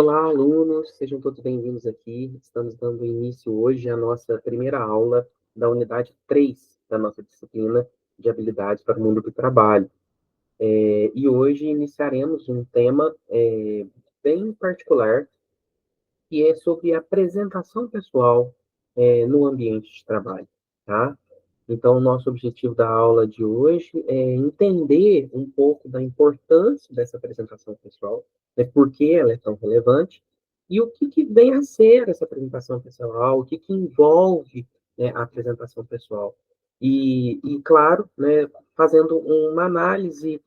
Olá, alunos, sejam todos bem-vindos aqui. Estamos dando início hoje à nossa primeira aula da unidade 3 da nossa disciplina de habilidades para o mundo do trabalho. E hoje iniciaremos um tema bem particular, que é sobre a apresentação pessoal no ambiente de trabalho, tá? Então, o nosso objetivo da aula de hoje é entender um pouco da importância dessa apresentação pessoal, né, por que ela é tão relevante, e o que vem a ser essa apresentação pessoal, o que envolve, né, a apresentação pessoal. Claro, né, fazendo uma análise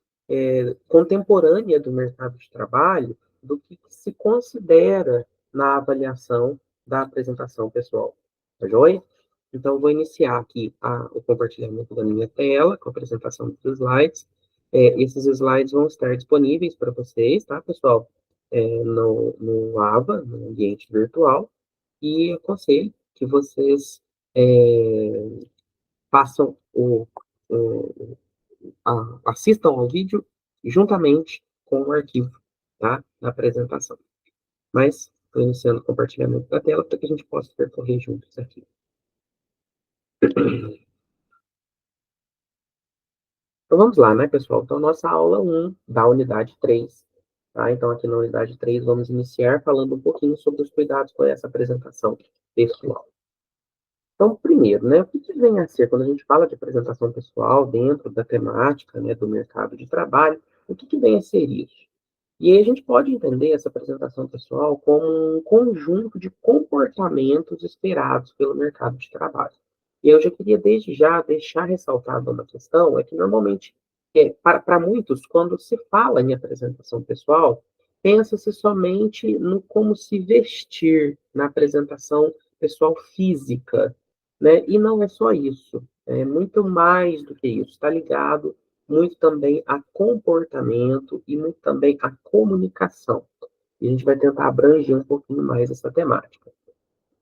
contemporânea do mercado de trabalho, do que se considera na avaliação da apresentação pessoal. Tá joia? Então, vou iniciar aqui o compartilhamento da minha tela, com a apresentação dos slides. Esses slides vão estar disponíveis para vocês, tá, pessoal? No AVA, no ambiente virtual. E aconselho que vocês façam o, assistam ao vídeo juntamente com o arquivo, tá, da apresentação. Mas, estou iniciando o compartilhamento da tela para que a gente possa percorrer juntos aqui. Então, vamos lá, né, pessoal? Então, nossa aula 1 da unidade 3. Tá? Então, aqui na unidade 3, vamos iniciar falando um pouquinho sobre os cuidados com essa apresentação textual. Então, primeiro, né, o que vem a ser quando a gente fala de apresentação pessoal dentro da temática, né, do mercado de trabalho, o que vem a ser isso? E aí a gente pode entender essa apresentação pessoal como um conjunto de comportamentos esperados pelo mercado de trabalho. E eu já queria, desde já, deixar ressaltada uma questão, é que normalmente, para muitos, quando se fala em apresentação pessoal, pensa-se somente no como se vestir, na apresentação pessoal física, né? E não é só isso, é muito mais do que isso, está ligado muito também a comportamento e muito também a comunicação. E a gente vai tentar abranger um pouquinho mais essa temática.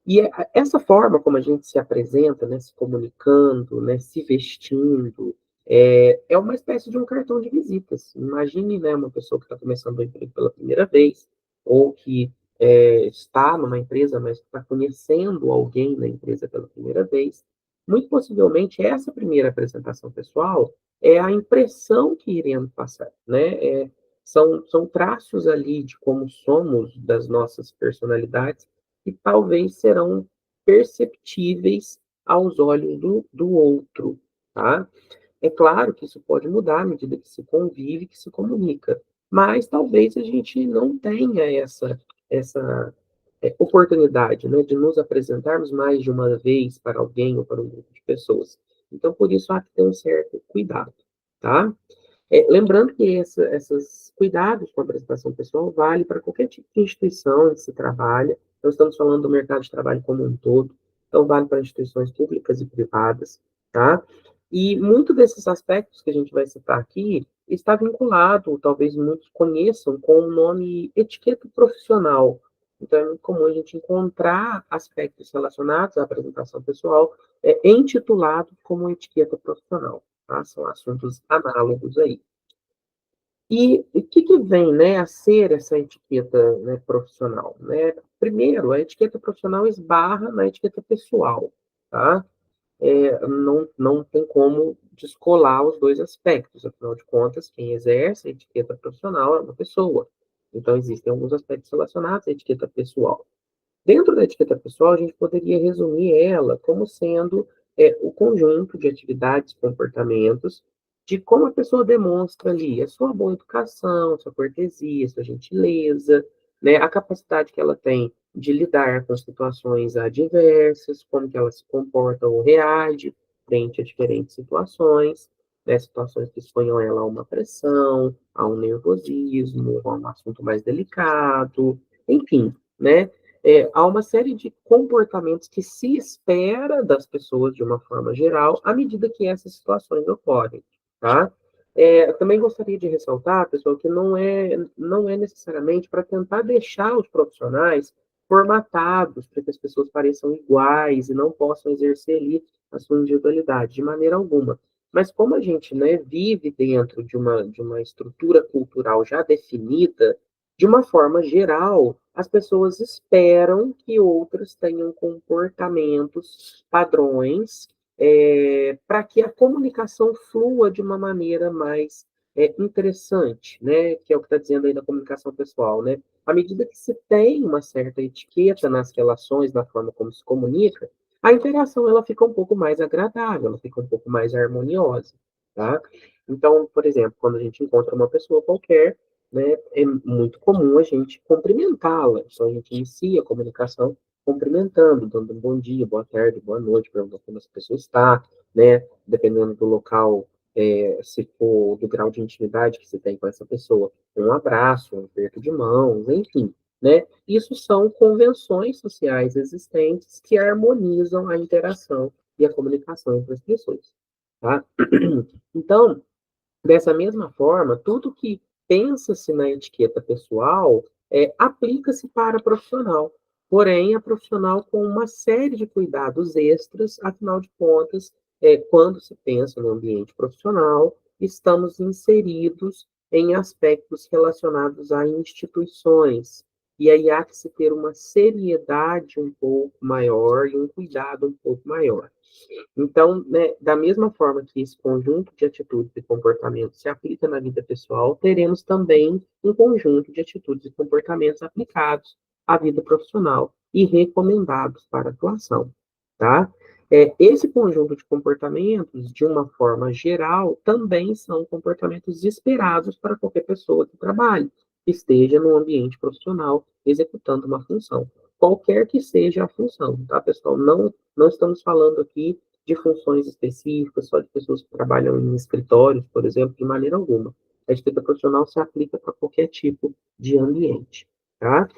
E essa forma como a gente se apresenta, né, se comunicando, né, se vestindo, é uma espécie de um cartão de visitas. Imagine, né, uma pessoa que está começando o emprego pela primeira vez, ou que está numa empresa, mas está conhecendo alguém na empresa pela primeira vez. Muito possivelmente, essa primeira apresentação pessoal é a impressão que iremos passar, né? São traços ali de como somos, das nossas personalidades, que talvez serão perceptíveis aos olhos do outro, tá? É claro que isso pode mudar à medida que se convive, que se comunica, mas talvez a gente não tenha essa oportunidade, né, de nos apresentarmos mais de uma vez para alguém ou para um grupo de pessoas. Então, por isso, há que ter um certo cuidado, tá? Lembrando que esses cuidados com a apresentação pessoal vale para qualquer tipo de instituição que se trabalha. Nós estamos falando do mercado de trabalho como um todo, então vale para instituições públicas e privadas, tá? E muito desses aspectos que a gente vai citar aqui está vinculado, talvez muitos conheçam, com o nome etiqueta profissional. Então, é muito comum a gente encontrar aspectos relacionados à apresentação pessoal intitulado como etiqueta profissional. Tá? São assuntos análogos aí. E o que vem, né, a ser essa etiqueta, né, profissional? Né? Primeiro, a etiqueta profissional esbarra na etiqueta pessoal, tá? Não tem como descolar os dois aspectos, afinal de contas, quem exerce a etiqueta profissional é uma pessoa. Então, existem alguns aspectos relacionados à etiqueta pessoal. Dentro da etiqueta pessoal, a gente poderia resumir ela como sendo o conjunto de atividades, comportamentos, de como a pessoa demonstra ali a sua boa educação, sua cortesia, sua gentileza, né, a capacidade que ela tem de lidar com situações adversas, como que ela se comporta ou reage frente a diferentes situações, né, situações que exponham ela a uma pressão, a um nervosismo, a um assunto mais delicado, enfim, né? Há uma série de comportamentos que se espera das pessoas de uma forma geral, à medida que essas situações ocorrem, tá? Eu também gostaria de ressaltar, pessoal, que não é necessariamente para tentar deixar os profissionais formatados, para que as pessoas pareçam iguais e não possam exercer ali a sua individualidade, de maneira alguma. Mas como a gente, né, vive dentro de uma estrutura cultural já definida, de uma forma geral, as pessoas esperam que outras tenham comportamentos, padrões, para que a comunicação flua de uma maneira mais interessante, né? Que é o que está dizendo aí da comunicação pessoal, né? À medida que se tem uma certa etiqueta nas relações, na forma como se comunica, a interação ela fica um pouco mais agradável, ela fica um pouco mais harmoniosa, tá? Então, por exemplo, quando a gente encontra uma pessoa qualquer, né, é muito comum a gente cumprimentá-la. Então, a gente inicia a comunicação cumprimentando, dando um bom dia, boa tarde, boa noite, perguntando como essa pessoa está, né? Dependendo do local, se for do grau de intimidade que você tem com essa pessoa, um abraço, um aperto de mãos, enfim, né? Isso são convenções sociais existentes que harmonizam a interação e a comunicação entre as pessoas, tá? Então, dessa mesma forma, tudo que pensa-se na etiqueta pessoal aplica-se para a profissional. Porém, a profissional com uma série de cuidados extras, afinal de contas, quando se pensa no ambiente profissional, estamos inseridos em aspectos relacionados a instituições. E aí há que se ter uma seriedade um pouco maior e um cuidado um pouco maior. Então, né, da mesma forma que esse conjunto de atitudes e comportamentos se aplica na vida pessoal, teremos também um conjunto de atitudes e comportamentos aplicados à vida profissional e recomendados para atuação, tá? Esse conjunto de comportamentos, de uma forma geral, também são comportamentos esperados para qualquer pessoa que trabalhe, que esteja no ambiente profissional executando uma função, qualquer que seja a função, tá, pessoal? Não estamos falando aqui de funções específicas, só de pessoas que trabalham em escritórios, por exemplo, de maneira alguma. A etiqueta profissional se aplica para qualquer tipo de ambiente, tá?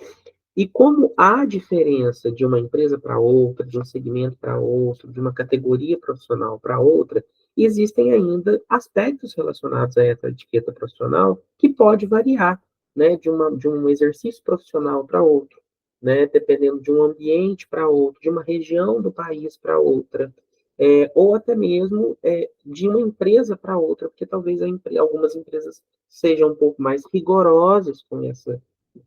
E como há diferença de uma empresa para outra, de um segmento para outro, de uma categoria profissional para outra, existem ainda aspectos relacionados a essa etiqueta profissional que pode variar, né, de um exercício profissional para outro, né, dependendo de um ambiente para outro, de uma região do país para outra, ou até mesmo de uma empresa para outra, porque talvez algumas empresas sejam um pouco mais rigorosas com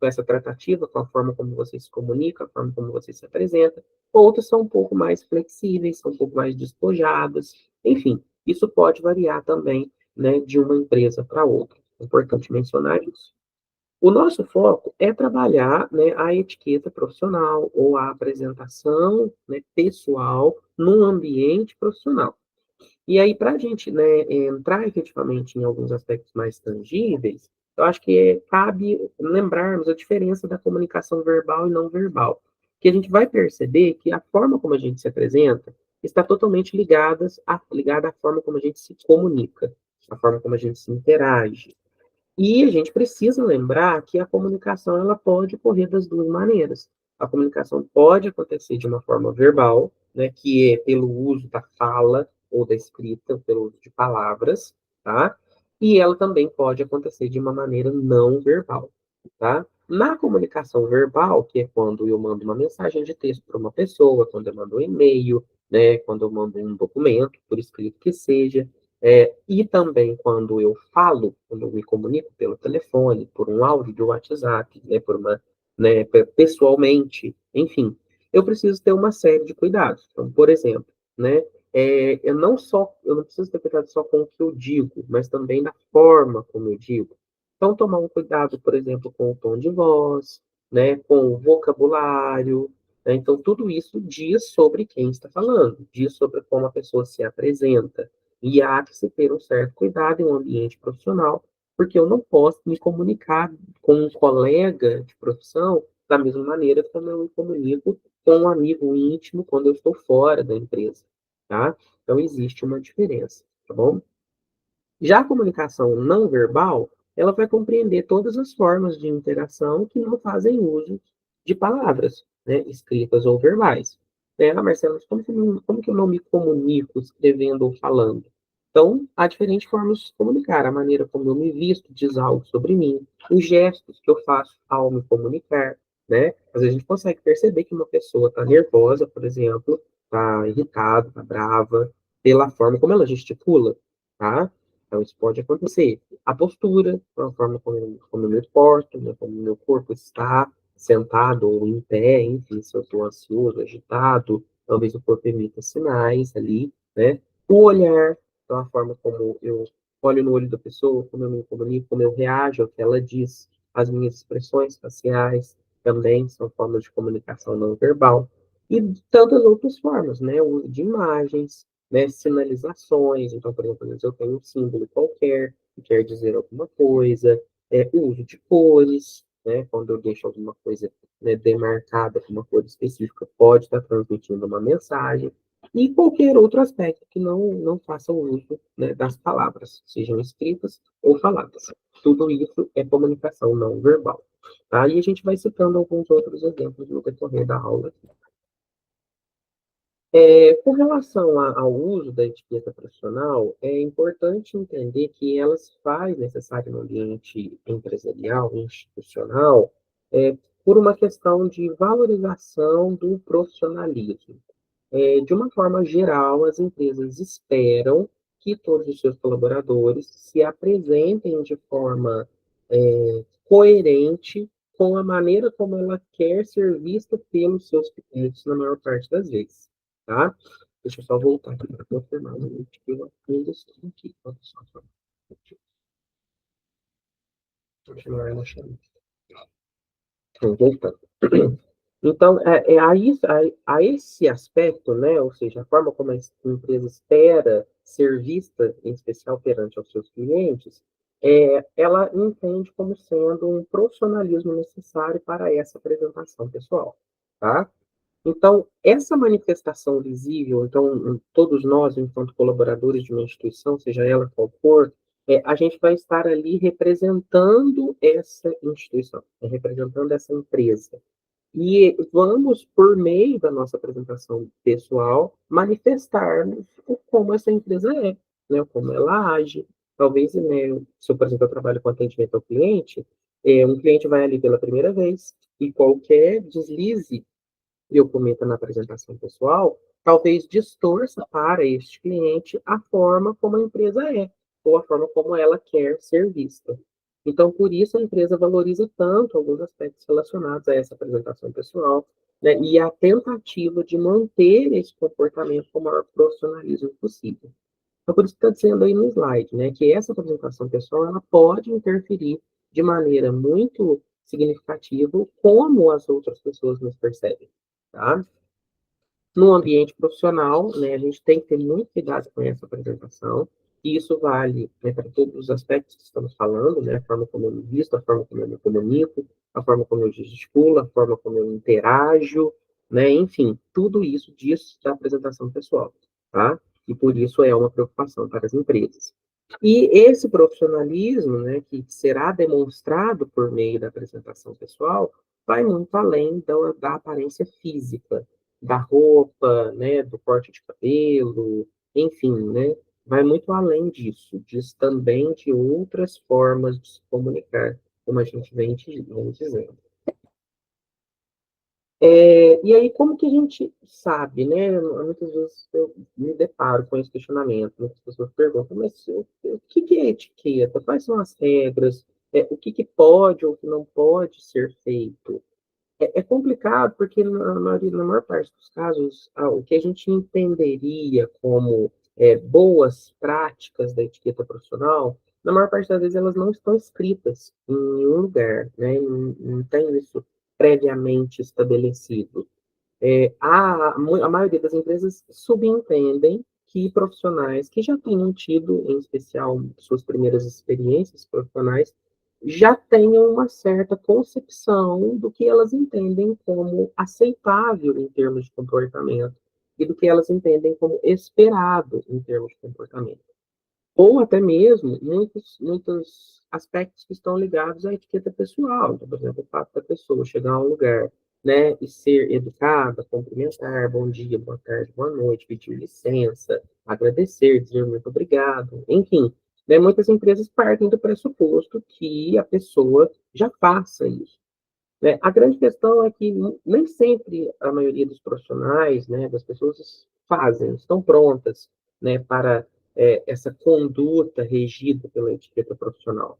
essa tratativa, com a forma como você se comunica, a forma como você se apresenta. Outras são um pouco mais flexíveis, são um pouco mais despojadas. Enfim, isso pode variar também, né, de uma empresa para outra. É importante mencionar isso. O nosso foco é trabalhar, né, a etiqueta profissional ou a apresentação, né, pessoal num ambiente profissional. E aí, para a gente, né, entrar efetivamente em alguns aspectos mais tangíveis, eu acho que cabe lembrarmos a diferença da comunicação verbal e não verbal. Que a gente vai perceber que a forma como a gente se apresenta está totalmente ligada à forma como a gente se comunica, a forma como a gente se interage. E a gente precisa lembrar que a comunicação ela pode ocorrer das duas maneiras. A comunicação pode acontecer de uma forma verbal, né, que é pelo uso da fala ou da escrita, pelo uso de palavras, tá? E ela também pode acontecer de uma maneira não verbal, tá? Na comunicação verbal, que é quando eu mando uma mensagem de texto para uma pessoa, quando eu mando um e-mail, né, quando eu mando um documento, por escrito que seja, e também quando eu falo, quando eu me comunico pelo telefone, por um áudio de WhatsApp, né, pessoalmente, enfim, eu preciso ter uma série de cuidados. Então, por exemplo, né, eu não preciso ter cuidado só com o que eu digo, mas também da forma como eu digo. Então, tomar um cuidado, por exemplo, com o tom de voz, né, com o vocabulário, né? Então, tudo isso diz sobre quem está falando, diz sobre como a pessoa se apresenta. E há que se ter um certo cuidado em um ambiente profissional, porque eu não posso me comunicar com um colega de profissão da mesma maneira como eu me comunico com um amigo íntimo quando eu estou fora da empresa, tá? Então, existe uma diferença, tá bom? Já a comunicação não verbal, ela vai compreender todas as formas de interação que não fazem uso de palavras, né, escritas ou verbais. Marcelo, mas como que eu não me comunico escrevendo ou falando? Então, há diferentes formas de se comunicar. A maneira como eu me visto diz algo sobre mim, os gestos que eu faço ao me comunicar, né? Às vezes a gente consegue perceber que uma pessoa está nervosa, por exemplo, está irritada, está brava, pela forma como ela gesticula, tá? Então, isso pode acontecer. A postura, a forma como eu me porto, né, como o meu corpo está sentado ou em pé, enfim, se eu estou ansioso, agitado, talvez o corpo emita sinais ali, né? O olhar, então, a forma como eu olho no olho da pessoa, como eu me comunico, como eu reajo ao que ela diz, as minhas expressões faciais também são formas de comunicação não verbal. E tantas outras formas, né? O uso de imagens, né, sinalizações. Então, por exemplo, às vezes eu tenho um símbolo qualquer que quer dizer alguma coisa, o uso de cores, né, quando eu deixo alguma coisa, né, demarcada com uma cor específica, pode estar transmitindo uma mensagem, e qualquer outro aspecto que não faça uso, né, das palavras, sejam escritas ou faladas. Tudo isso é comunicação não verbal. Tá? E a gente vai citando alguns outros exemplos no decorrer da aula. Com relação ao uso da etiqueta profissional, é importante entender que ela se faz necessária no ambiente empresarial, institucional, por uma questão de valorização do profissionalismo. De uma forma geral, as empresas esperam que todos os seus colaboradores se apresentem de forma coerente com a maneira como ela quer ser vista pelos seus clientes na maior parte das vezes, tá? Deixa eu só voltar aqui para confirmar o que eu ainda estou aqui. Olha só, continuar relaxando. Então, voltando. Então, a esse aspecto, né, ou seja, a forma como a empresa espera ser vista, em especial perante aos seus clientes, ela entende como sendo um profissionalismo necessário para essa apresentação pessoal, tá? Então, essa manifestação visível, então, todos nós, enquanto colaboradores de uma instituição, seja ela qual for, a gente vai estar ali representando essa instituição, representando essa empresa. E vamos, por meio da nossa apresentação pessoal, manifestarmos como essa empresa é, né? Como ela age. Talvez, né, se eu, por exemplo, eu trabalho com atendimento ao cliente, um cliente vai ali pela primeira vez e qualquer deslize que eu cometa na apresentação pessoal, talvez distorça para este cliente a forma como a empresa é, ou a forma como ela quer ser vista. Então, por isso, a empresa valoriza tanto alguns aspectos relacionados a essa apresentação pessoal, né, e a tentativa de manter esse comportamento com o maior profissionalismo possível. Então, por isso que está dizendo aí no slide, né, que essa apresentação pessoal ela pode interferir de maneira muito significativa como as outras pessoas nos percebem, tá? No ambiente profissional, né, a gente tem que ter muito cuidado com essa apresentação, e isso vale, né, para todos os aspectos que estamos falando, né, a forma como eu me visto, a forma como eu me comunico, a forma como eu gesticulo, a forma como eu interajo, né, enfim, tudo isso diz da apresentação pessoal, tá? E por isso é uma preocupação para as empresas. E esse profissionalismo, né, que será demonstrado por meio da apresentação pessoal, vai muito além da aparência física, da roupa, né, do corte de cabelo, enfim, né, vai muito além disso, diz também de outras formas de se comunicar, como a gente vem dizendo. E aí, como que a gente sabe, né? Muitas vezes eu me deparo com esse questionamento, muitas pessoas perguntam, mas o que que é etiqueta? Quais são as regras? O que que pode ou que não pode ser feito? É complicado porque na maior parte dos casos, o que a gente entenderia como boas práticas da etiqueta profissional, na maior parte das vezes elas não estão escritas em nenhum lugar, né? Não tem isso previamente estabelecido. A maioria das empresas subentendem que profissionais que já tenham tido, em especial, suas primeiras experiências profissionais, já tenham uma certa concepção do que elas entendem como aceitável em termos de comportamento e do que elas entendem como esperado em termos de comportamento. Ou até mesmo muitos aspectos que estão ligados à etiqueta pessoal. Então, por exemplo, o fato da pessoa chegar a um lugar, né, e ser educada, cumprimentar, bom dia, boa tarde, boa noite, pedir licença, agradecer, dizer muito obrigado, enfim. Né, muitas empresas partem do pressuposto que a pessoa já faça isso. Né? A grande questão é que nem sempre a maioria dos profissionais, né, das pessoas fazem, estão prontas, né, para essa conduta regida pela etiqueta profissional.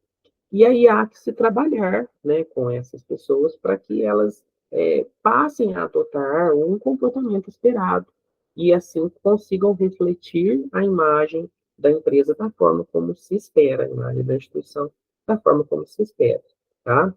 E aí há que se trabalhar, né, com essas pessoas para que elas passem a adotar um comportamento esperado e assim consigam refletir a imagem da empresa da forma como se espera, a imagem da instituição da forma como se espera, tá?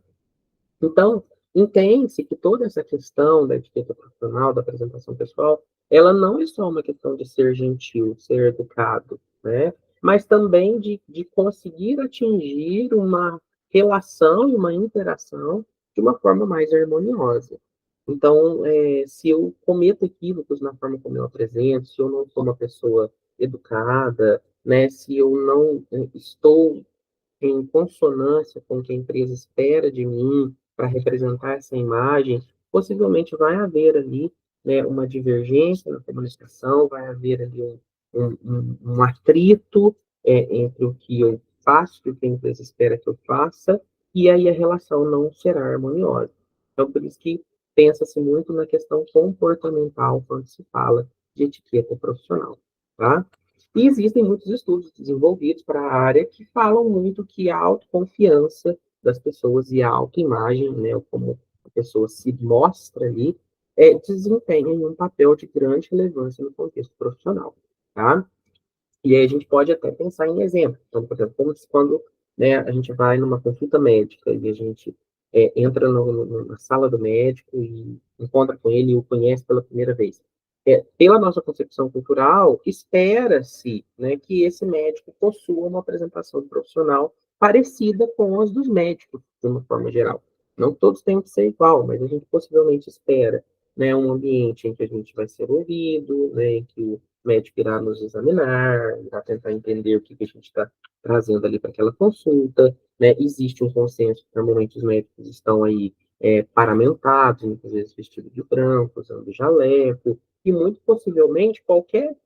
Então, entende-se que toda essa questão da etiqueta profissional, da apresentação pessoal, ela não é só uma questão de ser gentil, ser educado, né? Mas também de conseguir atingir uma relação e uma interação de uma forma mais harmoniosa. Então, se eu cometo equívocos na forma como eu apresento, se eu não sou uma pessoa educada, né? Se eu não estou em consonância com o que a empresa espera de mim para representar essa imagem, possivelmente vai haver ali, né, uma divergência na comunicação, vai haver ali um atrito entre o que eu faço e o que a empresa espera que eu faça, e aí a relação não será harmoniosa. Então, por isso que pensa-se muito na questão comportamental quando se fala de etiqueta profissional, tá? E existem muitos estudos desenvolvidos para a área que falam muito que a autoconfiança das pessoas e a autoimagem, né, como a pessoa se mostra ali, desempenha um papel de grande relevância no contexto profissional, tá? E aí a gente pode até pensar em exemplos. Então, por exemplo, como se quando, né, a gente vai numa consulta médica e a gente entra na sala do médico e encontra com ele e o conhece pela primeira vez. Pela nossa concepção cultural, espera-se, né, que esse médico possua uma apresentação profissional parecida com as dos médicos, de uma forma geral. Não todos têm que ser igual, mas a gente possivelmente espera, né, um ambiente em que a gente vai ser ouvido, né, em que o médico irá nos examinar, irá tentar entender o que a gente está trazendo ali para aquela consulta, né? Existe um consenso que normalmente os médicos estão aí paramentados, muitas vezes vestidos de branco, usando jaleco, e muito possivelmente qualquer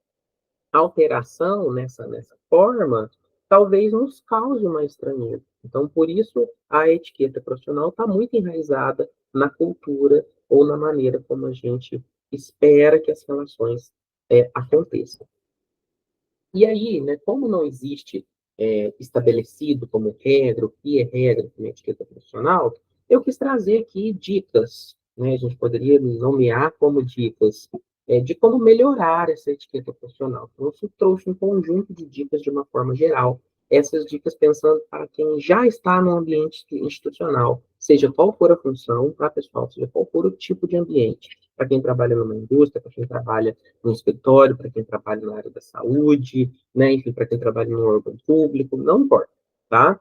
alteração nessa forma talvez nos cause uma estranheza. Então, por isso, a etiqueta profissional está muito enraizada na cultura ou na maneira como a gente espera que as relações aconteçam. E aí, né, como não existe estabelecido como regra, o que é regra na etiqueta profissional, eu quis trazer aqui dicas, né, a gente poderia nomear como dicas de como melhorar essa etiqueta profissional. Então, eu trouxe um conjunto de dicas de uma forma geral, essas dicas pensando para quem já está no ambiente institucional, seja qual for a função, tá, pessoal? Seja qual for o tipo de ambiente. Para quem trabalha numa indústria, para quem trabalha no escritório, para quem trabalha na área da saúde, né, enfim, para quem trabalha no órgão público, não importa, tá?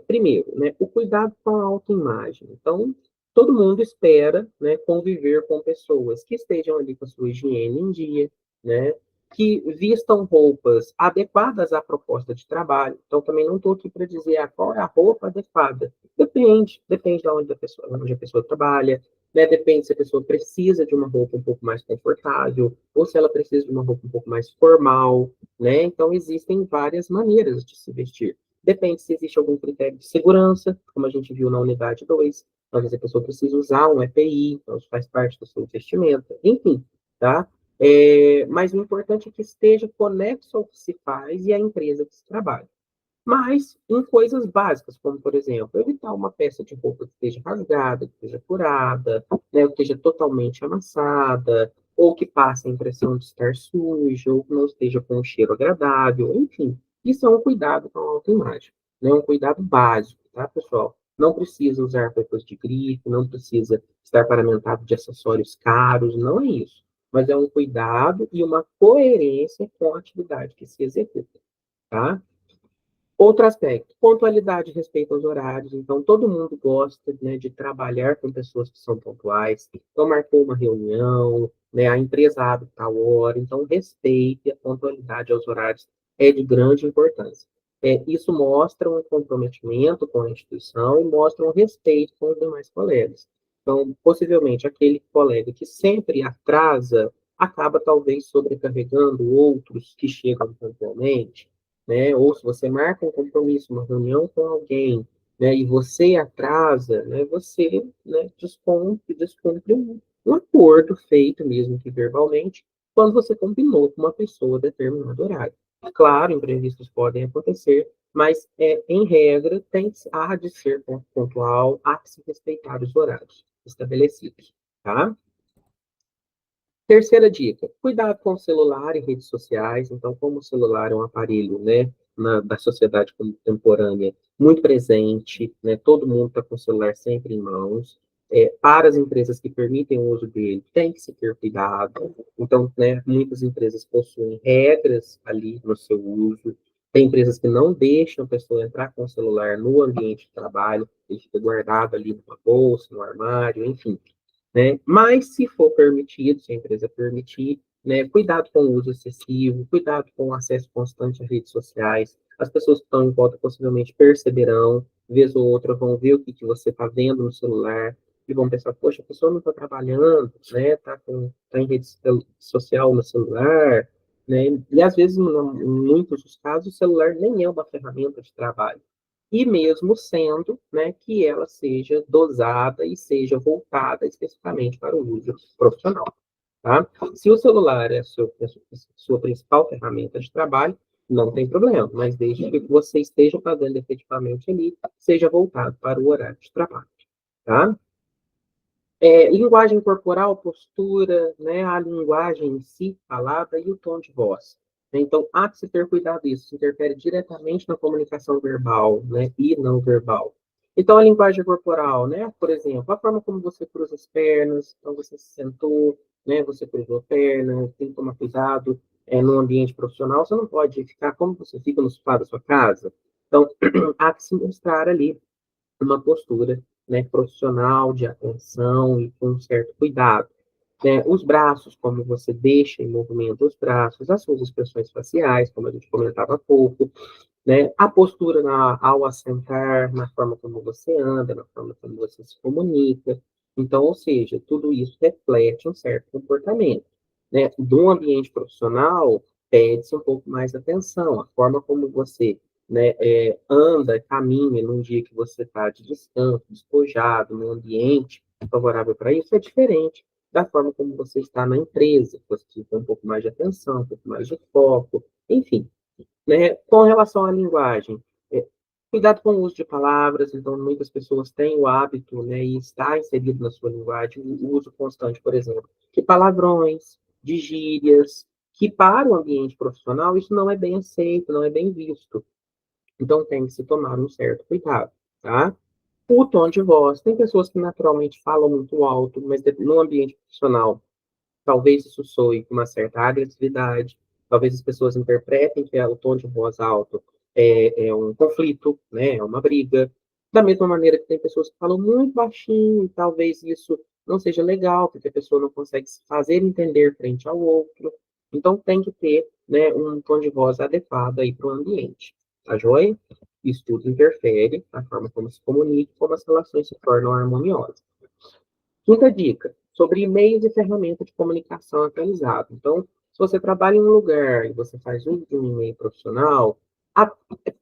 Primeiro, né, o cuidado com a autoimagem. Então, todo mundo espera, né, conviver com pessoas que estejam ali com a sua higiene em dia, né, que vistam roupas adequadas à proposta de trabalho. Então, também não estou aqui para dizer qual é a roupa adequada. Depende de onde a pessoa trabalha, né? Depende se a pessoa precisa de uma roupa um pouco mais confortável, ou se ela precisa de uma roupa um pouco mais formal, né? Então, existem várias maneiras de se vestir. Depende se existe algum critério de segurança, como a gente viu na unidade 2. Às vezes a pessoa precisa usar um EPI, então isso faz parte do seu vestimenta. Enfim, tá? Mas o importante é que esteja conexo ao que se faz e à empresa que se trabalha. Mas em coisas básicas, como, por exemplo, evitar uma peça de roupa que esteja rasgada, que esteja furada, né, que esteja totalmente amassada, ou que passe a impressão de estar sujo, ou que não esteja com um cheiro agradável, enfim. Isso é um cuidado com a autoimagem, né? Um cuidado básico, tá, pessoal? Não precisa usar roupas de grife, não precisa estar paramentado de acessórios caros, não é isso. Mas é um cuidado e uma coerência com a atividade que se executa, tá? Outro aspecto, pontualidade e respeito aos horários. Então, todo mundo gosta, né, de trabalhar com pessoas que são pontuais. Então, marcou uma reunião, né, a empresa abre tal hora. Então, respeito e a pontualidade aos horários é de grande importância. Isso mostra um comprometimento com a instituição e mostra um respeito com os demais colegas. Então, possivelmente, aquele colega que sempre atrasa acaba, talvez, sobrecarregando outros que chegam pontualmente, né? Ou se você marca um compromisso, uma reunião com alguém, né, e você atrasa, né, você, né, descumpre um acordo feito, mesmo que verbalmente, quando você combinou com uma pessoa determinado horário. Claro, imprevistos podem acontecer, mas, em regra, há de ser pontual, há que se respeitar os horários estabelecidos, tá? Terceira dica, cuidado com o celular e redes sociais. Então, como o celular é um aparelho, né, da sociedade contemporânea muito presente, né, todo mundo está com o celular sempre em mãos. Para as empresas que permitem o uso dele, tem que se ter cuidado. Então, né, muitas empresas possuem regras ali no seu uso. Tem empresas que não deixam a pessoa entrar com o celular no ambiente de trabalho, ele fica guardado ali numa bolsa, no armário, enfim, né? Mas se for permitido, se a empresa permitir, né, cuidado com o uso excessivo, cuidado com o acesso constante às redes sociais. As pessoas que estão em volta possivelmente perceberão, vez ou outra vão ver o que, que você está vendo no celular e vão pensar, poxa, a pessoa não está trabalhando, né, tá em rede social no celular, né, e às vezes, em muitos dos casos, o celular nem é uma ferramenta de trabalho e mesmo sendo, né, que ela seja dosada e seja voltada especificamente para o uso profissional, tá? Se o celular é a sua principal ferramenta de trabalho, não tem problema, mas desde que você esteja fazendo efetivamente ali, seja voltado para o horário de trabalho, tá? Linguagem corporal, postura, né, a linguagem em si, falada, e o tom de voz. Então, há que se ter cuidado disso, isso interfere diretamente na comunicação verbal, né, e não verbal. Então, a linguagem corporal, né, por exemplo, a forma como você cruza as pernas, então você se sentou, né, você cruzou a perna, tem que tomar cuidado, no ambiente profissional, você não pode ficar como você fica no sofá da sua casa. Então, há que se mostrar ali uma postura, né, profissional, de atenção e com um certo cuidado. Os braços, como você deixa em movimento os braços, as suas expressões faciais, como a gente comentava há pouco, né? A postura ao assentar, na forma como você anda, na forma como você se comunica. Então, ou seja, tudo isso reflete um certo comportamento, né? Do ambiente profissional, pede-se um pouco mais atenção, a forma como você, né, anda, caminha num dia que você está de descanso, despojado, num ambiente favorável para isso, é diferente da forma como você está na empresa, que você tem um pouco mais de atenção, um pouco mais de foco, enfim, né? Com relação à linguagem, é, cuidado com o uso de palavras, então muitas pessoas têm o hábito, né, e está inserido na sua linguagem o uso constante, por exemplo, de palavrões, de gírias, que para o ambiente profissional isso não é bem aceito, não é bem visto. Então tem que se tomar um certo cuidado, tá? O tom de voz, tem pessoas que naturalmente falam muito alto, mas no ambiente profissional talvez isso soe com uma certa agressividade, talvez as pessoas interpretem que o tom de voz alto é um conflito, né, é uma briga. Da mesma maneira que tem pessoas que falam muito baixinho, e talvez isso não seja legal, porque a pessoa não consegue se fazer entender frente ao outro. Então tem que ter, né, um tom de voz adequado aí para o ambiente, tá joia? Isso tudo interfere na forma como se comunica, como as relações se tornam harmoniosas. Quinta dica, sobre e-mails e ferramentas de comunicação atualizado. Então, se você trabalha em um lugar e você faz uso de um e-mail profissional,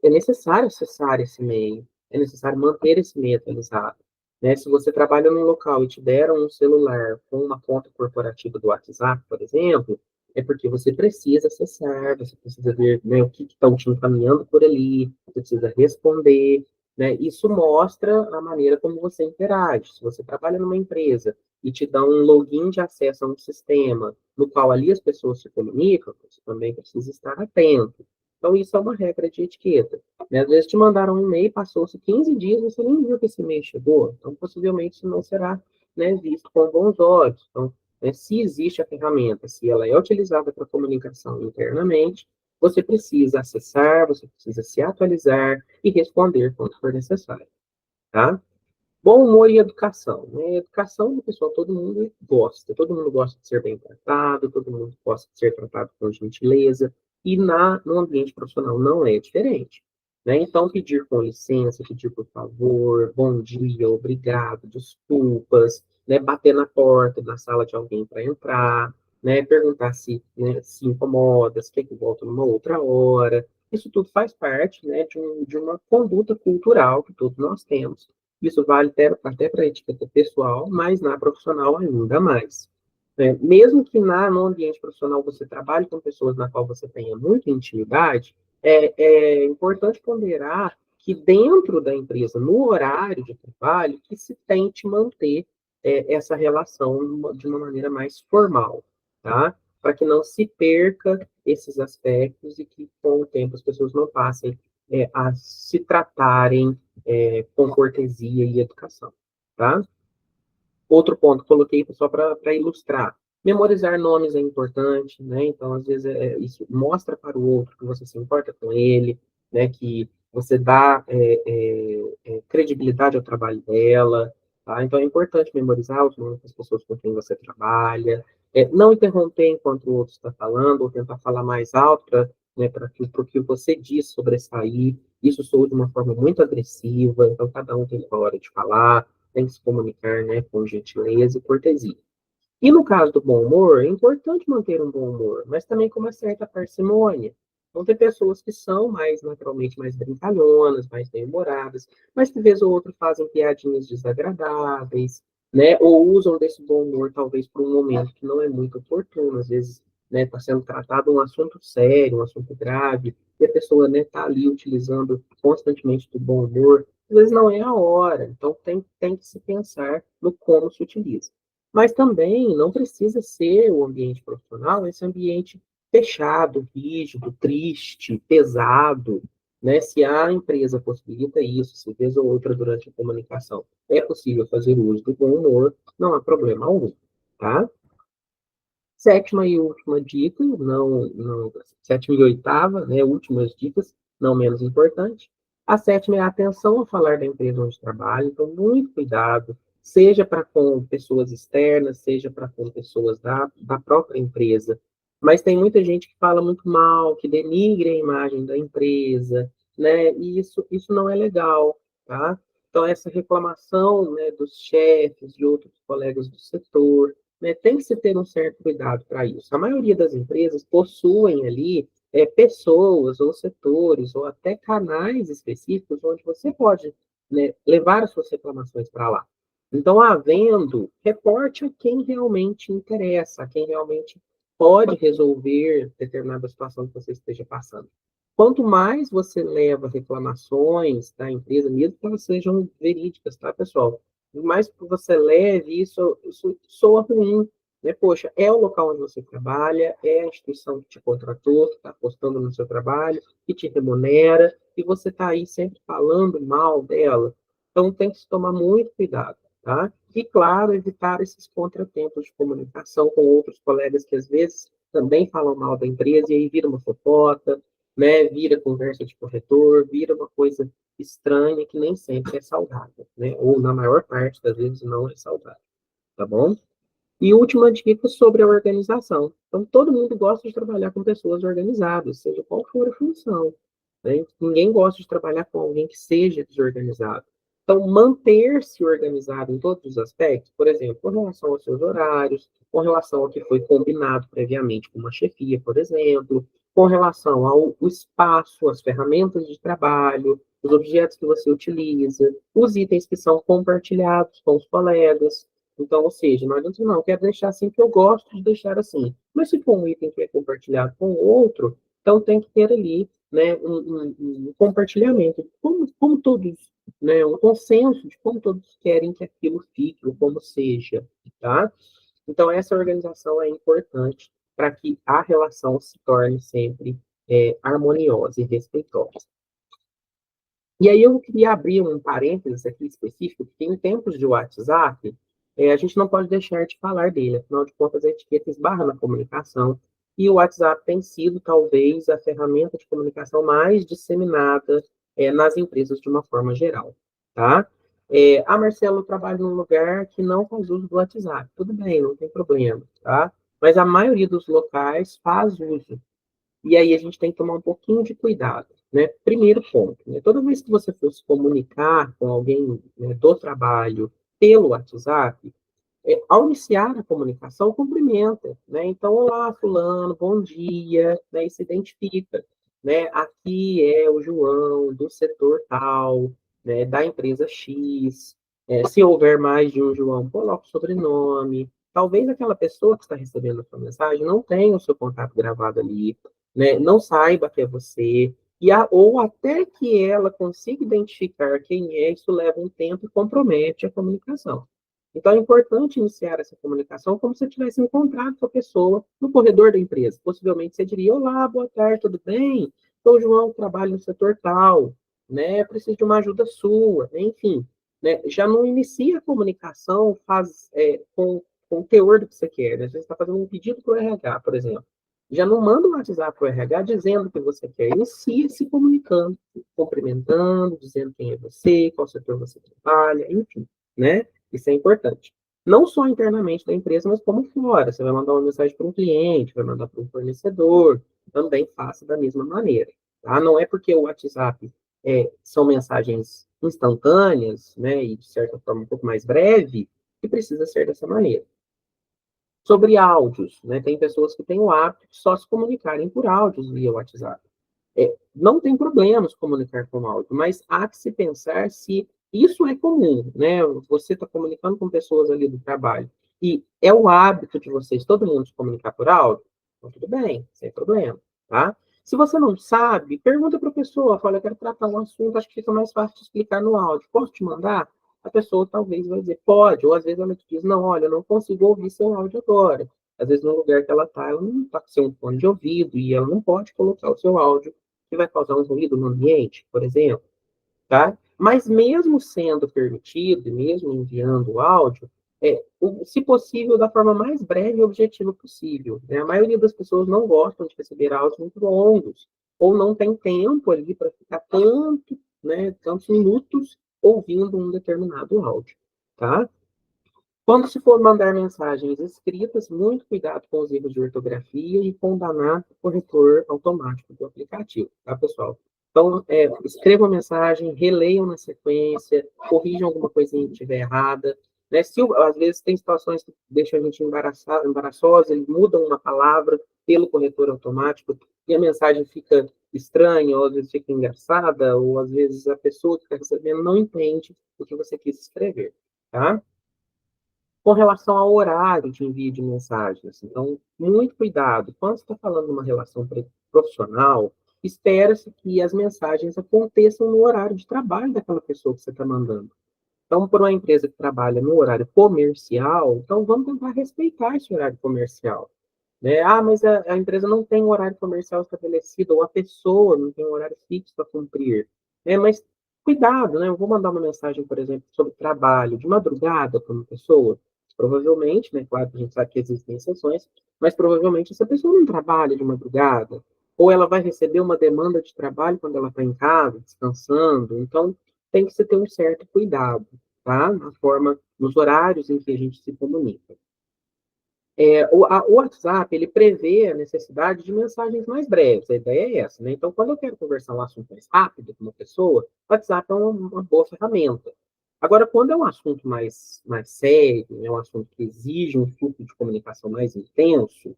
é necessário acessar esse e-mail, é necessário manter esse e-mail atualizado. Né? Se você trabalha num local e te deram um celular com uma conta corporativa do WhatsApp, por exemplo, é porque você precisa acessar, você precisa ver, né, o que estão te encaminhando por ali, você precisa responder, né? Isso mostra a maneira como você interage. Se você trabalha numa empresa e te dá um login de acesso a um sistema no qual ali as pessoas se comunicam, você também precisa estar atento. Então, isso é uma regra de etiqueta. Né? Às vezes te mandaram um e-mail, passou-se 15 dias, você nem viu que esse e-mail chegou. Então, possivelmente, isso não será, né, visto com bons olhos. Então, né, se existe a ferramenta, se ela é utilizada para comunicação internamente, você precisa acessar, você precisa se atualizar e responder quando for necessário, tá? Bom humor e educação. Né? Educação, pessoal, todo mundo gosta de ser bem tratado, todo mundo gosta de ser tratado com gentileza, e no ambiente profissional não é diferente. Né? Então, pedir com licença, pedir por favor, bom dia, obrigado, desculpas, né? Bater na porta da sala de alguém para entrar, né? Perguntar se, né, se incomoda, se quer que volte numa outra hora. Isso tudo faz parte, né, de uma conduta cultural que todos nós temos. Isso vale até para a etiqueta pessoal, mas na profissional ainda mais. né? Mesmo que no ambiente profissional você trabalhe com pessoas na qual você tenha muita intimidade, é importante ponderar que dentro da empresa, no horário de trabalho, que se tente manter essa relação de uma maneira mais formal, tá? Para que não se perca esses aspectos e que, com o tempo, as pessoas não passem a se tratarem com cortesia e educação, tá? Outro ponto que coloquei só para ilustrar. Memorizar nomes é importante, né? Então, às vezes, isso mostra para o outro que você se importa com ele, né? Que você dá credibilidade ao trabalho dela, tá? Então, é importante memorizar os nomes das pessoas com quem você trabalha, não interromper enquanto o outro está falando, ou tentar falar mais alto para que o que você diz sobressair. Isso soa de uma forma muito agressiva, então cada um tem sua hora de falar, tem que se comunicar, né, com gentileza e cortesia. E no caso do bom humor, é importante manter um bom humor, mas também com uma certa parcimônia. Então, tem pessoas que são mais naturalmente mais brincalhonas, mais bem-humoradas, mas que vez ou outra fazem piadinhas desagradáveis, né? Ou usam desse bom humor, talvez, para um momento que não é muito oportuno. Às vezes, né, está sendo tratado um assunto sério, um assunto grave, e a pessoa, né, está ali utilizando constantemente do bom humor. Às vezes não é a hora. Então, tem que se pensar no como se utiliza. Mas também não precisa ser o ambiente profissional esse ambiente fechado, rígido, triste, pesado, né? Se a empresa possibilita isso, se vez ou outra durante a comunicação é possível fazer uso do bom humor, não há problema algum, tá? Sétima e última dica, sétima e oitava, né, últimas dicas, não menos importante. A sétima é a atenção ao falar da empresa onde trabalha, então muito cuidado, seja para com pessoas externas, seja para com pessoas da própria empresa. Mas tem muita gente que fala muito mal, que denigre a imagem da empresa, né, e isso não é legal, tá? Então, essa reclamação, né, dos chefes, de outros colegas do setor, né, tem que se ter um certo cuidado para isso. A maioria das empresas possuem ali pessoas ou setores ou até canais específicos onde você pode, né, levar as suas reclamações para lá. Então, havendo, reporte a quem realmente interessa, a quem realmente pode resolver determinada situação que você esteja passando. Quanto mais você leva reclamações da empresa, mesmo que elas sejam verídicas, tá, pessoal? Mais que você leve, isso soa ruim, né? Poxa, é o local onde você trabalha, é a instituição que te contratou, que está apostando no seu trabalho, que te remunera, e você está aí sempre falando mal dela. Então, tem que se tomar muito cuidado, tá? E, claro, evitar esses contratempos de comunicação com outros colegas que, às vezes, também falam mal da empresa, e aí vira uma fofoca, né? Vira conversa de corretor, vira uma coisa estranha que nem sempre é saudável, né? Ou na maior parte das vezes não é saudável, tá bom? E última dica sobre a organização. Então, todo mundo gosta de trabalhar com pessoas organizadas, seja qual for a função, né? Ninguém gosta de trabalhar com alguém que seja desorganizado. Então, manter-se organizado em todos os aspectos, por exemplo, com relação aos seus horários, com relação ao que foi combinado previamente com uma chefia, por exemplo, com relação ao espaço, as ferramentas de trabalho, os objetos que você utiliza, os itens que são compartilhados com os colegas. Então, ou seja, não adianta não, eu quero deixar assim que eu gosto de deixar assim. Mas se for um item que é compartilhado com o outro, então tem que ter ali, né, um compartilhamento, como todos, né, um consenso de como todos querem que aquilo fique, ou como seja, tá? Então, essa organização é importante para que a relação se torne sempre harmoniosa e respeitosa. E aí eu queria abrir um parênteses aqui específico, porque em tempos de WhatsApp, a gente não pode deixar de falar dele, afinal de contas, a etiqueta esbarra na comunicação, e o WhatsApp tem sido, talvez, a ferramenta de comunicação mais disseminada nas empresas de uma forma geral, tá? Marcelo, eu trabalho num lugar que não faz uso do WhatsApp. Tudo bem, não tem problema, tá? Mas a maioria dos locais faz uso. E aí a gente tem que tomar um pouquinho de cuidado, né? Primeiro ponto, né? Toda vez que você for se comunicar com alguém, né, do trabalho pelo WhatsApp, ao iniciar a comunicação, cumprimenta, né? Então, olá, fulano, bom dia, né? E se identifica, né? Aqui é o João, do setor tal, né? Da empresa X. Se houver mais de um João, coloca o sobrenome. talvez aquela pessoa que está recebendo a sua mensagem não tenha o seu contato gravado ali, né? Não saiba que é você, ou até que ela consiga identificar quem é, isso leva um tempo e compromete a comunicação. Então, é importante iniciar essa comunicação como se você tivesse encontrado com a pessoa no corredor da empresa. Possivelmente você diria: olá, boa tarde, tudo bem? Sou o João, trabalho no setor tal, né? Preciso de uma ajuda sua, enfim. Né? Já não inicia a comunicação com o teor do que você quer. Né? Você está fazendo um pedido para o RH, por exemplo. Já não manda um WhatsApp para o RH dizendo o que você quer. Inicia se comunicando, cumprimentando, dizendo quem é você, qual setor você trabalha, enfim. Né? Isso é importante. Não só internamente da empresa, mas como fora. Você vai mandar uma mensagem para um cliente, vai mandar para um fornecedor, também faça da mesma maneira. Tá? Não é porque o WhatsApp são mensagens instantâneas, né, e de certa forma um pouco mais breve, que precisa ser dessa maneira. Sobre áudios, né, tem pessoas que têm o hábito de só se comunicarem por áudios via WhatsApp. Não tem problema se comunicar com áudio, mas há que se pensar se isso é comum, né? Você está comunicando com pessoas ali do trabalho e é o hábito de vocês, todo mundo se comunicar por áudio, então tudo bem, sem problema, tá? Se você não sabe, pergunta para a pessoa, fala, eu quero tratar um assunto, acho que fica mais fácil de explicar no áudio. Posso te mandar? A pessoa talvez vai dizer, pode, ou às vezes ela te diz, não, olha, eu não consigo ouvir seu áudio agora. Às vezes no lugar que ela está, ela não está com seu fone de ouvido e ela não pode colocar o seu áudio que vai causar um ruído no ambiente, por exemplo, tá? Mas mesmo sendo permitido, e mesmo enviando o áudio, se possível, da forma mais breve e objetiva possível. Né? A maioria das pessoas não gostam de receber áudios muito longos, ou não tem tempo ali para ficar tantos minutos ouvindo um determinado áudio, tá? Quando se for mandar mensagens escritas, muito cuidado com os erros de ortografia e com o danado corretor automático do aplicativo, tá, pessoal? Então, escrevam a mensagem, releiam na sequência, corrijam alguma coisinha que estiver errada. Né? Às vezes tem situações que deixam a gente embaraçosa, eles mudam uma palavra pelo corretor automático e a mensagem fica estranha, ou às vezes fica engraçada, ou às vezes a pessoa que está recebendo não entende o que você quis escrever, tá? Com relação ao horário de envio de mensagens. Então, muito cuidado. Quando você está falando de uma relação profissional, espera-se que as mensagens aconteçam no horário de trabalho daquela pessoa que você está mandando. Então, por uma empresa que trabalha no horário comercial, então vamos tentar respeitar esse horário comercial. Né? Ah, mas a empresa não tem um horário comercial estabelecido, ou a pessoa não tem um horário fixo para cumprir. Mas cuidado, né? Eu vou mandar uma mensagem, por exemplo, sobre trabalho de madrugada para uma pessoa. Provavelmente, né? Claro que a gente sabe que existem exceções, mas provavelmente essa pessoa não trabalha de madrugada. Ou ela vai receber uma demanda de trabalho quando ela está em casa, descansando. Então, tem que se ter um certo cuidado, tá? Na forma, nos horários em que a gente se comunica. O WhatsApp, ele prevê a necessidade de mensagens mais breves, a ideia é essa, né? Então, quando eu quero conversar um assunto mais rápido com uma pessoa, o WhatsApp é uma boa ferramenta. Agora, quando é um assunto mais sério, é um assunto que exige um fluxo de comunicação mais intenso,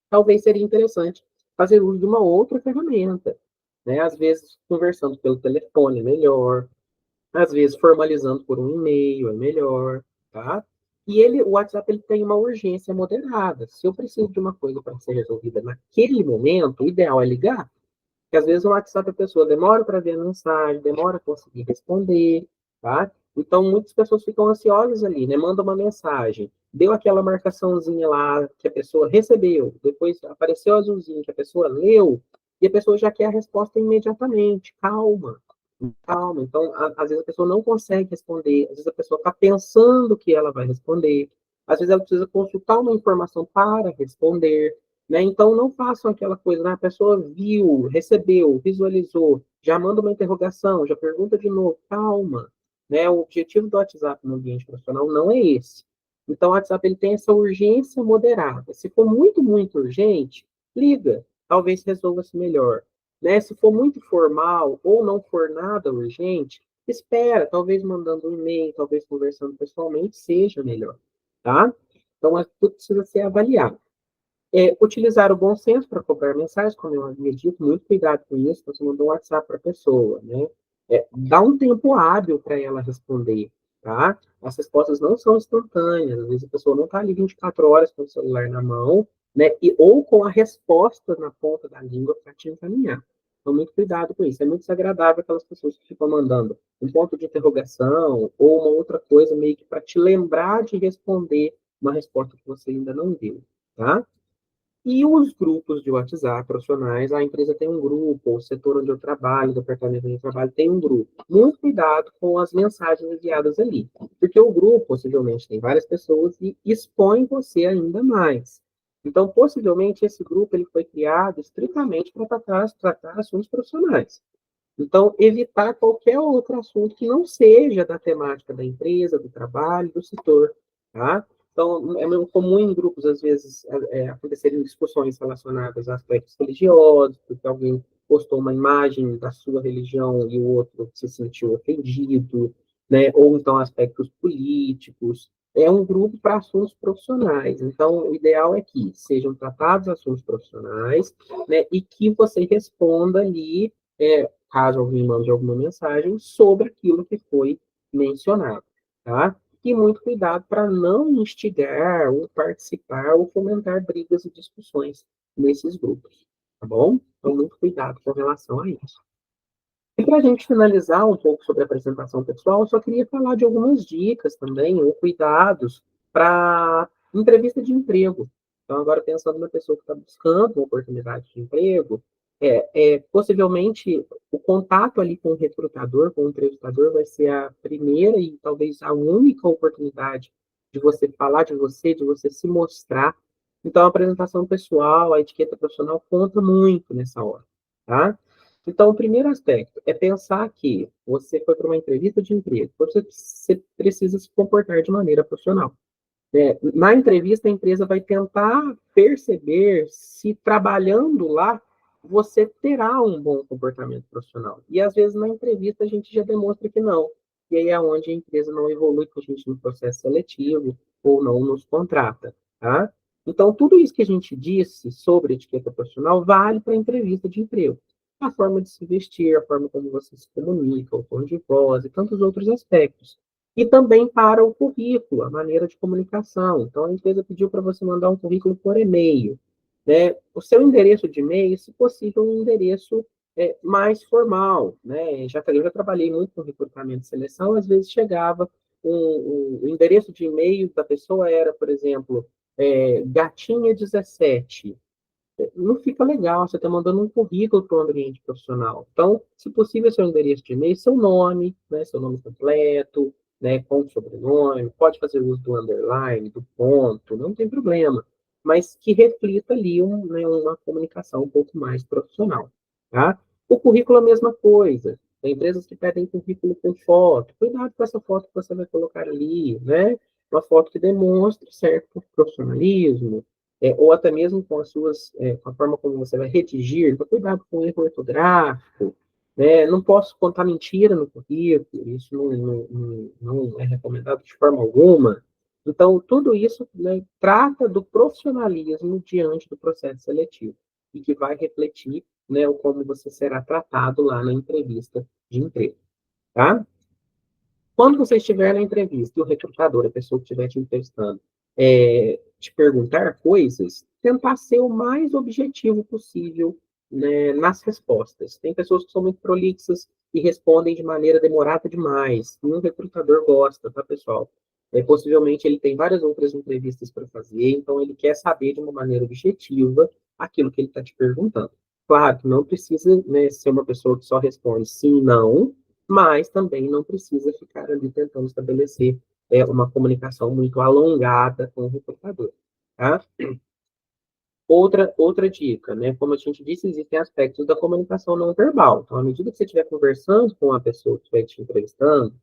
talvez seria interessante fazer uso de uma outra ferramenta, né? Às vezes, conversando pelo telefone é melhor, às vezes, formalizando por um e-mail é melhor, tá? O WhatsApp ele tem uma urgência moderada. Se eu preciso de uma coisa para ser resolvida naquele momento, o ideal é ligar. Porque às vezes o WhatsApp a pessoa demora para ver a mensagem, demora para conseguir responder, tá? Então, muitas pessoas ficam ansiosas ali, né? Manda uma mensagem, deu aquela marcaçãozinha lá que a pessoa recebeu, depois apareceu azulzinho que a pessoa leu, e a pessoa já quer a resposta imediatamente. Calma, calma. Então, às vezes a pessoa não consegue responder, às vezes a pessoa está pensando que ela vai responder, às vezes ela precisa consultar uma informação para responder, né? Então, não façam aquela coisa, né? A pessoa viu, recebeu, visualizou, já manda uma interrogação, já pergunta de novo, calma, né? O objetivo do WhatsApp no ambiente profissional não é esse. Então, o WhatsApp ele tem essa urgência moderada. Se for muito, muito urgente, liga, talvez resolva-se melhor. Né? Se for muito formal ou não for nada urgente, espera, talvez mandando um e-mail, talvez conversando pessoalmente, seja melhor, tá? Então, tudo precisa ser avaliado. Utilizar o bom senso para cobrar mensagens, como eu havia dito, muito cuidado com isso, você mandou um WhatsApp para a pessoa, né? Dá um tempo hábil para ela responder. tá? As respostas não são instantâneas, às vezes a pessoa não está ali 24 horas com o celular na mão, né? Ou com a resposta na ponta da língua para te encaminhar. Então, muito cuidado com isso. É muito desagradável aquelas pessoas que ficam mandando um ponto de interrogação ou uma outra coisa meio que para te lembrar de responder uma resposta que você ainda não deu, tá? E os grupos de WhatsApp profissionais, a empresa tem um grupo, o setor onde eu trabalho, o departamento onde eu trabalho, tem um grupo. Muito cuidado com as mensagens enviadas ali, porque o grupo possivelmente tem várias pessoas e expõe você ainda mais. Então, possivelmente, esse grupo ele foi criado estritamente para tratar assuntos profissionais. Então, evitar qualquer outro assunto que não seja da temática da empresa, do trabalho, do setor, tá? Então, é muito comum em grupos, às vezes, acontecerem discussões relacionadas a aspectos religiosos, porque alguém postou uma imagem da sua religião e o outro se sentiu ofendido, né? Ou então aspectos políticos. É um grupo para assuntos profissionais. Então, o ideal é que sejam tratados assuntos profissionais, né? E que você responda ali caso alguém mande alguma mensagem, sobre aquilo que foi mencionado, tá? E muito cuidado para não instigar, ou participar, ou fomentar brigas e discussões nesses grupos, tá bom? Então, muito cuidado com relação a isso. E para a gente finalizar um pouco sobre a apresentação pessoal, eu só queria falar de algumas dicas também, ou cuidados, para entrevista de emprego. Então, agora pensando na pessoa que está buscando uma oportunidade de emprego, possivelmente o contato ali com o recrutador, com o entrevistador, vai ser a primeira e talvez a única oportunidade de você falar de você se mostrar. Então, a apresentação pessoal, a etiqueta profissional conta muito nessa hora, tá? Então, o primeiro aspecto é pensar que você foi para uma entrevista de emprego, você precisa se comportar de maneira profissional. Na entrevista, a empresa vai tentar perceber se trabalhando lá você terá um bom comportamento profissional. E às vezes na entrevista a gente já demonstra que não. E aí é onde a empresa não evolui com a gente no processo seletivo ou não nos contrata, tá? Então, tudo isso que a gente disse sobre etiqueta profissional vale para a entrevista de emprego. A forma de se vestir, a forma como você se comunica, o tom de voz e tantos outros aspectos. E também para o currículo, a maneira de comunicação. Então, a empresa pediu para você mandar um currículo por e-mail, né? O seu endereço de e-mail, se possível, um endereço mais formal, né? Eu já trabalhei muito com recrutamento e seleção, às vezes chegava, o endereço de e-mail da pessoa era, por exemplo, gatinha17, não fica legal, você está mandando um currículo para o ambiente profissional. Então, se possível, seu endereço de e-mail, seu nome, né, seu nome completo, né, com sobrenome, pode fazer uso do underline, do ponto, não tem problema, mas que reflita ali né, uma comunicação um pouco mais profissional, tá? O currículo é a mesma coisa. Tem empresas que pedem currículo com foto. Cuidado com essa foto que você vai colocar ali, né? Uma foto que demonstre certo profissionalismo, ou até mesmo com com a forma como você vai redigir, então cuidado com o erro ortográfico, né? Não posso contar mentira no currículo, isso não é recomendado de forma alguma. Então, tudo isso, né, trata do profissionalismo diante do processo seletivo e que vai refletir, né, o como você será tratado lá na entrevista de emprego, tá? Quando você estiver na entrevista e o recrutador, a pessoa que estiver te entrevistando, te perguntar coisas, tentar ser o mais objetivo possível, né, nas respostas. Tem pessoas que são muito prolixas e respondem de maneira demorada demais. Nenhum recrutador gosta, tá, pessoal? Possivelmente ele tem várias outras entrevistas para fazer, então ele quer saber de uma maneira objetiva aquilo que ele está te perguntando. Claro que não precisa, né, ser uma pessoa que só responde sim, não, mas também não precisa ficar ali tentando estabelecer uma comunicação muito alongada com o recrutador, tá? Outra dica, né? Como a gente disse, existem aspectos da comunicação não verbal. Então, à medida que você estiver conversando com a pessoa que estiver te entrevistando,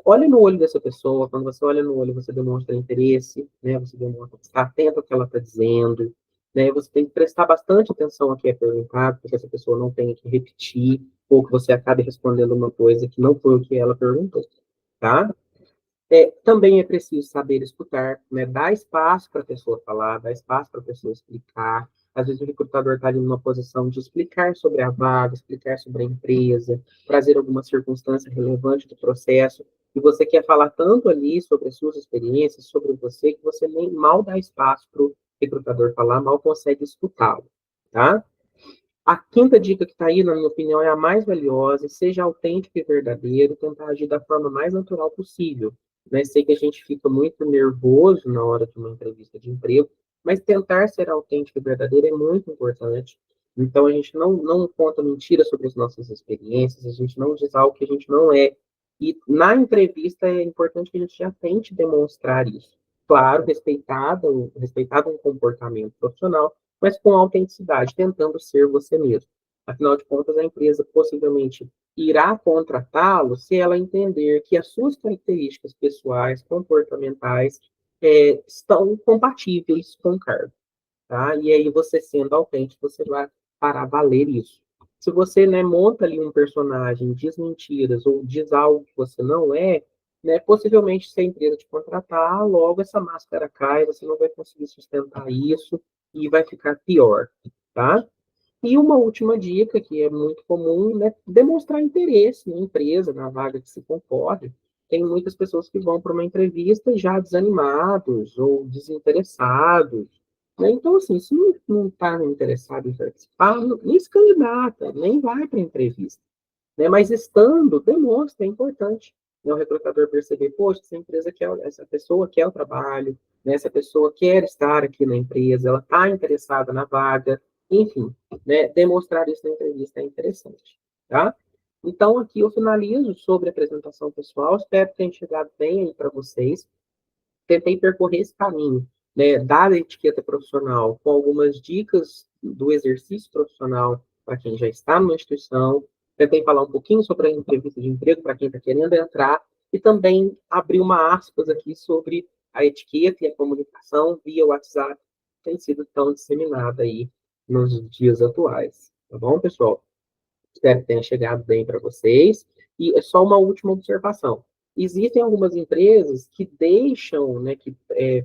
olhe no olho dessa pessoa. Quando você olha no olho, você demonstra interesse, né? Você demonstra que está atento ao que ela está dizendo, né? Você tem que prestar bastante atenção ao que é perguntado, para que essa pessoa não tenha que repetir, ou que você acabe respondendo uma coisa que não foi o que ela perguntou, tá? Também é preciso saber escutar, né? Dar espaço para a pessoa falar, dar espaço para a pessoa explicar. Às vezes o recrutador está ali numa posição de explicar sobre a vaga, explicar sobre a empresa, trazer alguma circunstância relevante do processo, e você quer falar tanto ali sobre as suas experiências, sobre você, que você nem mal dá espaço para o recrutador falar, mal consegue escutá-lo, tá? A quinta dica que está aí, na minha opinião, é a mais valiosa: seja autêntico e verdadeiro, tentar agir da forma mais natural possível. Né? Sei que a gente fica muito nervoso na hora de uma entrevista de emprego, mas tentar ser autêntico e verdadeiro é muito importante. Então, a gente não conta mentiras sobre as nossas experiências, a gente não diz algo que a gente não é. E na entrevista é importante que a gente já tente demonstrar isso. Claro, respeitado um comportamento profissional, mas com autenticidade, tentando ser você mesmo. Afinal de contas, a empresa possivelmente irá contratá-lo se ela entender que as suas características pessoais, comportamentais, estão compatíveis com o cargo. Tá? E aí, você sendo autêntico, você vai parar a valer isso. Se você, né, monta ali um personagem, diz mentiras ou diz algo que você não é, né, possivelmente, se a empresa te contratar, logo essa máscara cai, você não vai conseguir sustentar isso e vai ficar pior, tá? E uma última dica, que é muito comum, né, demonstrar interesse na empresa, na vaga que se concorre. Tem muitas pessoas que vão para uma entrevista já desanimados ou desinteressados, né? Então, assim, se não está interessado em participar, nem se candidata, nem vai para a entrevista. Né? Mas estando, demonstra, é importante, né, o recrutador perceber: poxa, essa empresa quer, essa pessoa quer o trabalho, né, essa pessoa quer estar aqui na empresa, ela está interessada na vaga, enfim, né, demonstrar isso na entrevista é interessante, tá? Então, aqui eu finalizo sobre a apresentação pessoal, espero que tenha chegado bem aí para vocês. Tentei percorrer esse caminho, né, da etiqueta profissional, com algumas dicas do exercício profissional para quem já está numa instituição. Tentei falar um pouquinho sobre a entrevista de emprego para quem está querendo entrar, e também abrir uma aspas aqui sobre a etiqueta e a comunicação via WhatsApp, que tem sido tão disseminada aí nos dias atuais. Tá bom, pessoal? Espero que tenha chegado bem para vocês. E é só uma última observação: existem algumas empresas que deixam, né, que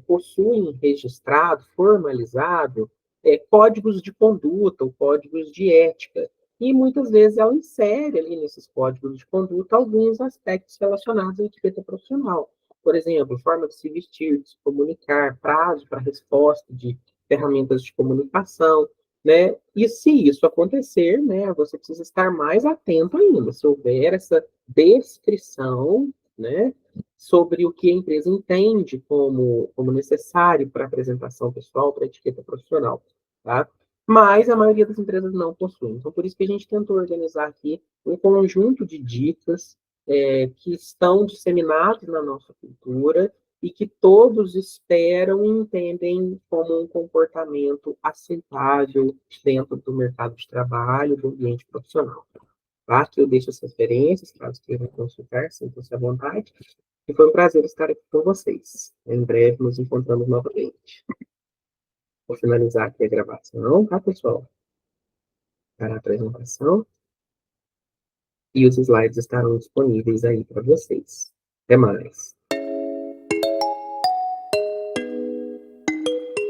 possuem registrado, formalizado, códigos de conduta ou códigos de ética. E muitas vezes ela insere ali nesses códigos de conduta alguns aspectos relacionados à etiqueta profissional. Por exemplo, forma de se vestir, de se comunicar, prazo para resposta de ferramentas de comunicação, né? E se isso acontecer, né, você precisa estar mais atento ainda. Se houver essa descrição, né, sobre o que a empresa entende como necessário para apresentação pessoal, para etiqueta profissional, tá? Mas a maioria das empresas não possui. Então, por isso que a gente tentou organizar aqui um conjunto de dicas que estão disseminadas na nossa cultura e que todos esperam e entendem como um comportamento aceitável dentro do mercado de trabalho, do ambiente profissional. Tá? Aqui eu deixo as referências, caso queiram consultar, sintam-se à vontade. E foi um prazer estar aqui com vocês. Em breve nos encontramos novamente. Vou finalizar aqui a gravação, tá, pessoal? Para a apresentação. E os slides estarão disponíveis aí para vocês. Até mais.